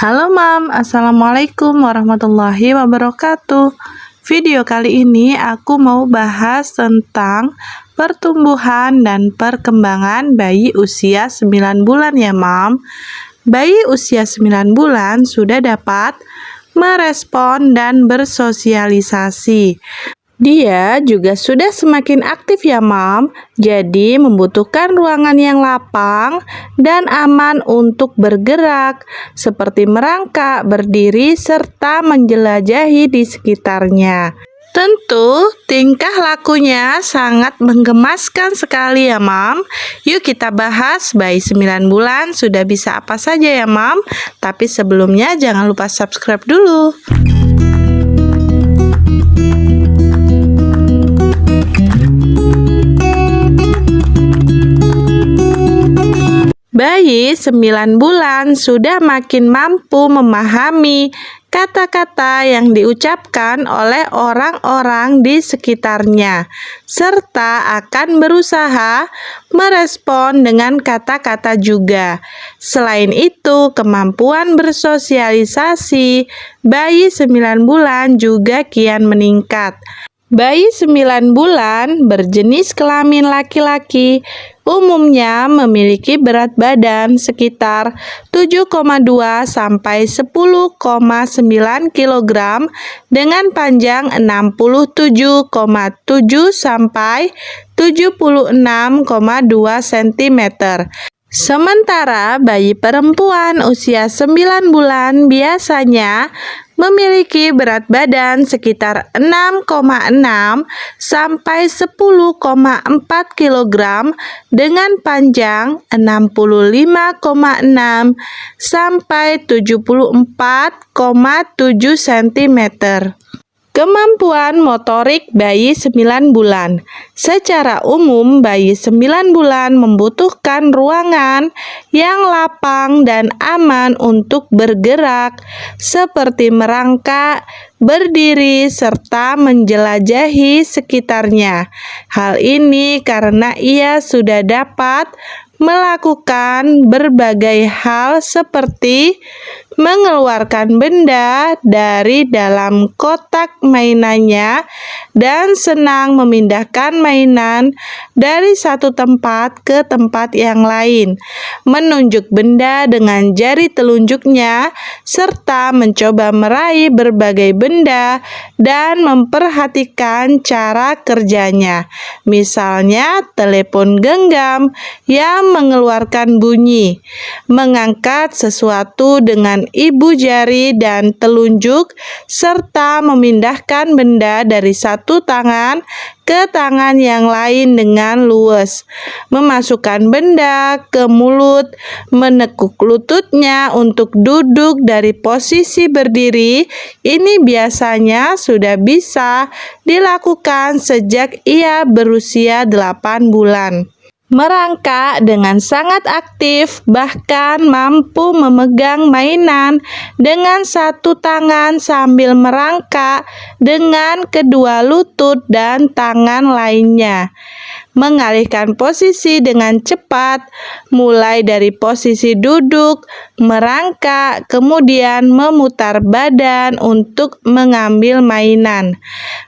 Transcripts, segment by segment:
Halo Mam, Assalamualaikum warahmatullahi wabarakatuh. Video kali ini aku mau bahas tentang pertumbuhan dan perkembangan bayi usia 9 bulan ya Mam. Bayi usia 9 bulan sudah dapat merespon dan bersosialisasi. Dia juga sudah semakin aktif ya Mam, jadi membutuhkan ruangan yang lapang dan aman untuk bergerak, seperti merangkak, berdiri, serta menjelajahi di sekitarnya. Tentu, tingkah lakunya sangat menggemaskan sekali ya Mam. Yuk kita bahas bayi 9 bulan sudah bisa apa saja ya Mam. Tapi sebelumnya jangan lupa subscribe dulu. Bayi 9 bulan sudah makin mampu memahami kata-kata yang diucapkan oleh orang-orang di sekitarnya, serta akan berusaha merespon dengan kata-kata juga. Selain itu, kemampuan bersosialisasi bayi 9 bulan juga kian meningkat. Bayi 9 bulan berjenis kelamin laki-laki umumnya memiliki berat badan sekitar 7,2 sampai 10,9 kg dengan panjang 67,7 sampai 76,2 cm. Sementara bayi perempuan usia 9 bulan biasanya memiliki berat badan sekitar 6,6 sampai 10,4 kg dengan panjang 65,6 sampai 74,7 cm. Kemampuan motorik bayi 9 bulan. Secara umum, bayi 9 bulan membutuhkan ruangan yang lapang dan aman untuk bergerak, seperti merangkak, berdiri, serta menjelajahi sekitarnya. Hal ini karena ia sudah dapat melakukan berbagai hal seperti mengeluarkan benda dari dalam kotak mainannya dan senang memindahkan mainan dari satu tempat ke tempat yang lain, menunjuk benda dengan jari telunjuknya, serta mencoba meraih berbagai benda dan memperhatikan cara kerjanya. Misalnya telepon genggam yang mengeluarkan bunyi, mengangkat sesuatu dengan ibu jari dan telunjuk, serta memindahkan benda dari satu tangan ke tangan yang lain dengan luwes, memasukkan benda ke mulut, menekuk lututnya untuk duduk dari posisi berdiri. Ini biasanya sudah bisa dilakukan sejak ia berusia 8 bulan. Merangkak dengan sangat aktif, bahkan mampu memegang mainan dengan satu tangan sambil merangkak dengan kedua lutut dan tangan lainnya. Mengalihkan posisi dengan cepat, mulai dari posisi duduk, merangkak, kemudian memutar badan untuk mengambil mainan.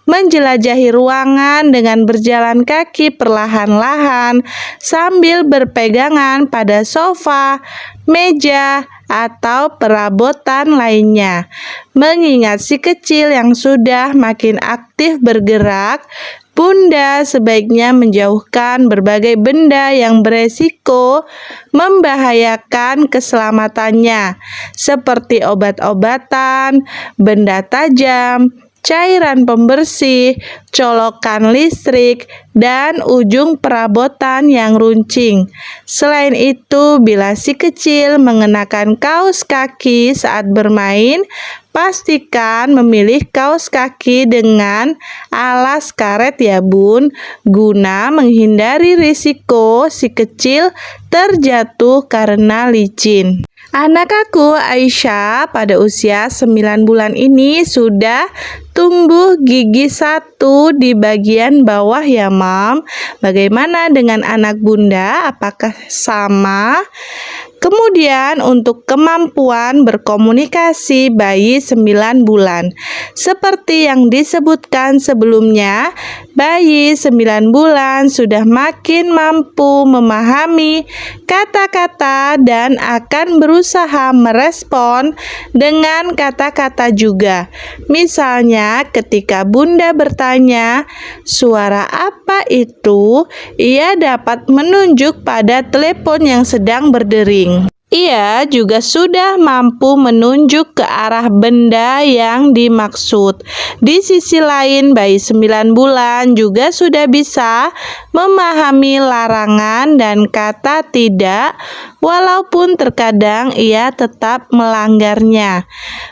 Menjelajahi ruangan dengan berjalan kaki perlahan-lahan sambil berpegangan pada sofa, meja, atau perabotan lainnya. Mengingat si kecil yang sudah makin aktif bergerak, Bunda sebaiknya menjauhkan berbagai benda yang beresiko membahayakan keselamatannya, seperti obat-obatan, benda tajam, cairan pembersih, colokan listrik, dan ujung perabotan yang runcing. Selain itu, bila si kecil mengenakan kaos kaki saat bermain, pastikan memilih kaos kaki dengan alas karet ya Bun, guna menghindari risiko si kecil terjatuh karena licin. Anak aku, Aisyah, pada usia 9 bulan ini sudah tumbuh gigi 1 di bagian bawah ya, Mam. Bagaimana dengan anak Bunda? Apakah sama? Kemudian untuk kemampuan berkomunikasi bayi 9 bulan. Seperti yang disebutkan sebelumnya, bayi 9 bulan sudah makin mampu memahami kata-kata dan akan berusaha merespon dengan kata-kata juga. Misalnya ketika Bunda bertanya, "Suara apa itu?" Ia dapat menunjuk pada telepon yang sedang berdering. Ia juga sudah mampu menunjuk ke arah benda yang dimaksud. Di sisi lain, bayi 9 bulan juga sudah bisa memahami larangan dan kata tidak, walaupun terkadang ia tetap melanggarnya.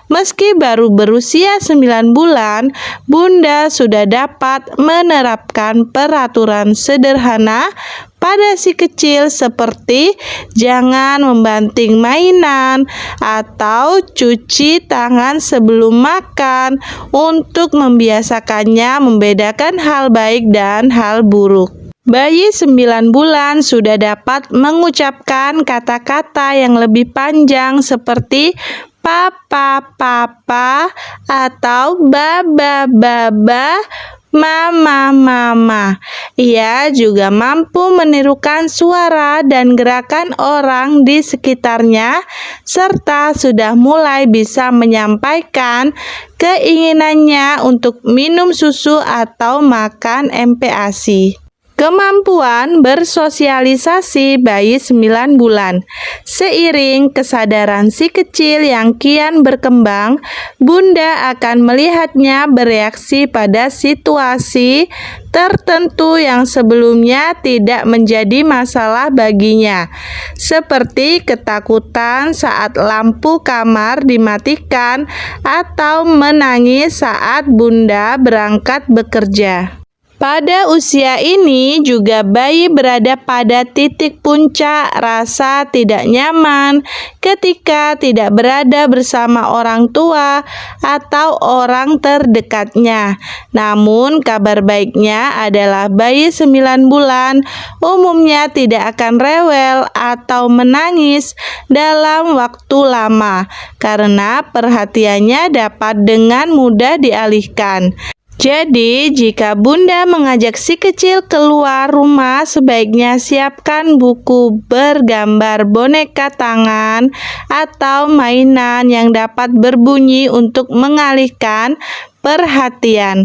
Meski baru berusia 9 bulan, Bunda sudah dapat menerapkan peraturan sederhana pada si kecil seperti jangan membanting mainan atau cuci tangan sebelum makan untuk membiasakannya membedakan hal baik dan hal buruk. Bayi 9 bulan sudah dapat mengucapkan kata-kata yang lebih panjang seperti papa, papa, atau baba, baba, mama, mama. Ia juga mampu menirukan suara dan gerakan orang di sekitarnya, serta sudah mulai bisa menyampaikan keinginannya untuk minum susu atau makan MPASI. Kemampuan bersosialisasi bayi 9 bulan. Seiring kesadaran si kecil yang kian berkembang, Bunda akan melihatnya bereaksi pada situasi tertentu yang sebelumnya tidak menjadi masalah baginya, seperti ketakutan saat lampu kamar dimatikan atau menangis saat Bunda berangkat bekerja. Pada usia ini juga bayi berada pada titik puncak rasa tidak nyaman ketika tidak berada bersama orang tua atau orang terdekatnya. Namun kabar baiknya adalah bayi 9 bulan umumnya tidak akan rewel atau menangis dalam waktu lama karena perhatiannya dapat dengan mudah dialihkan. Jadi, jika Bunda mengajak si kecil keluar rumah, sebaiknya siapkan buku bergambar boneka tangan atau mainan yang dapat berbunyi untuk mengalihkan perhatian.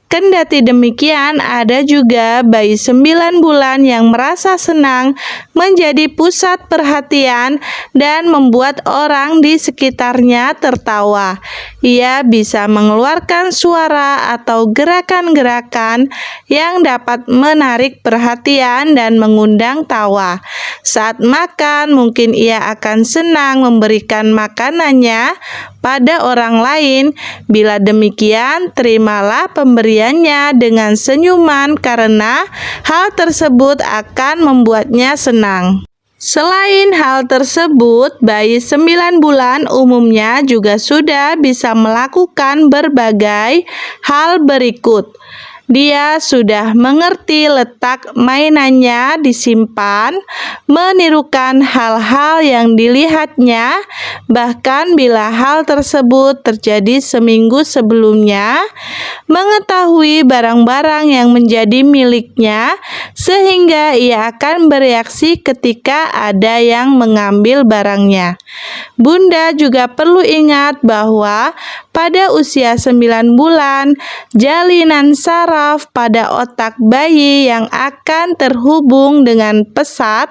Kendati demikian, ada juga bayi 9 bulan yang merasa senang menjadi pusat perhatian dan membuat orang di sekitarnya tertawa. Ia bisa mengeluarkan suara atau gerakan-gerakan yang dapat menarik perhatian dan mengundang tawa. Saat makan, mungkin ia akan senang memberikan makanannya pada orang lain. Bila demikian, terimalah pemberiannya dengan senyuman karena hal tersebut akan membuatnya senang. Selain hal tersebut, bayi 9 bulan umumnya juga sudah bisa melakukan berbagai hal berikut. Dia sudah mengerti letak mainannya disimpan, menirukan hal-hal yang dilihatnya, bahkan bila hal tersebut terjadi seminggu sebelumnya, mengetahui barang-barang yang menjadi miliknya, sehingga ia akan bereaksi ketika ada yang mengambil barangnya. Bunda juga perlu ingat bahwa pada usia 9 bulan, jalinan saraf pada otak bayi yang akan terhubung dengan pesat,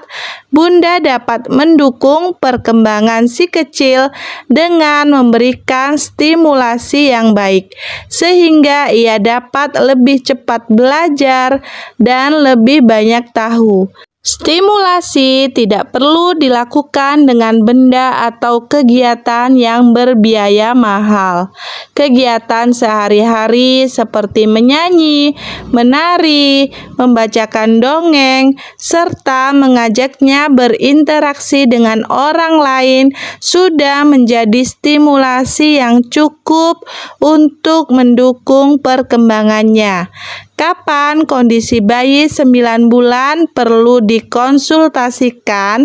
Bunda dapat mendukung perkembangan si kecil dengan memberikan stimulasi yang baik, sehingga ia dapat lebih cepat belajar dan lebih banyak tahu. Stimulasi tidak perlu dilakukan dengan benda atau kegiatan yang berbiaya mahal. Kegiatan sehari-hari seperti menyanyi, menari, membacakan dongeng, serta mengajaknya berinteraksi dengan orang lain sudah menjadi stimulasi yang cukup untuk mendukung perkembangannya. Kapan kondisi bayi 9 bulan perlu dikonsultasikan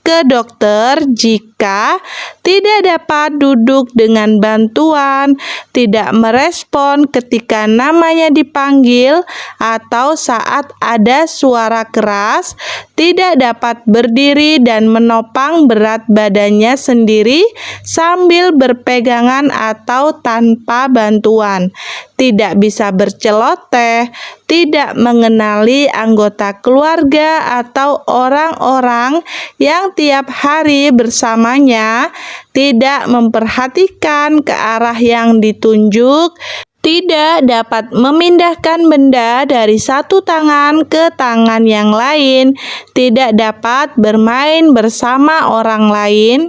ke dokter jika tidak dapat duduk dengan bantuan, tidak merespon ketika namanya dipanggil, atau saat ada suara keras, tidak dapat berdiri dan menopang berat badannya sendiri sambil berpegangan atau tanpa bantuan, tidak bisa berceloteh, tidak mengenali anggota keluarga atau orang-orang yang tiap hari bersamanya, tidak memperhatikan ke arah yang ditunjuk, tidak dapat memindahkan benda dari satu tangan ke tangan yang lain, tidak dapat bermain bersama orang lain.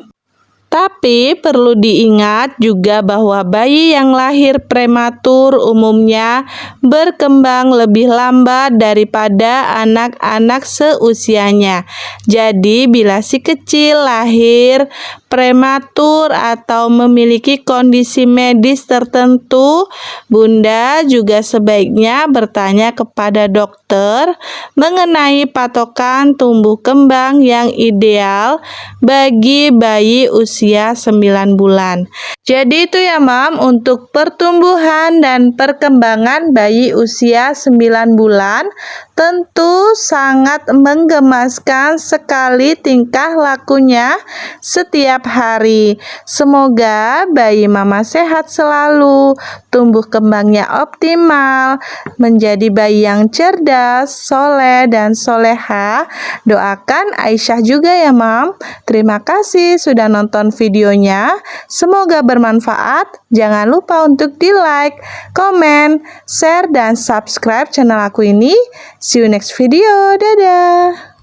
Tapi perlu diingat juga bahwa bayi yang lahir prematur umumnya berkembang lebih lambat daripada anak-anak seusianya. Jadi bila si kecil lahir prematur atau memiliki kondisi medis tertentu, Bunda juga sebaiknya bertanya kepada dokter mengenai patokan tumbuh kembang yang ideal bagi bayi usia 9 bulan. Jadi itu ya Mam, untuk pertumbuhan dan perkembangan bayi usia 9 bulan tentu sangat menggemaskan sekali tingkah lakunya setiap hari. Semoga bayi Mama sehat selalu, tumbuh kembangnya optimal, menjadi bayi yang cerdas, soleh dan soleha. Doakan Aisyah juga ya Mam. Terima kasih sudah nonton videonya. Semoga bermanfaat. Jangan lupa untuk di like, komen, share, dan subscribe channel aku ini. See you next video. Dadah.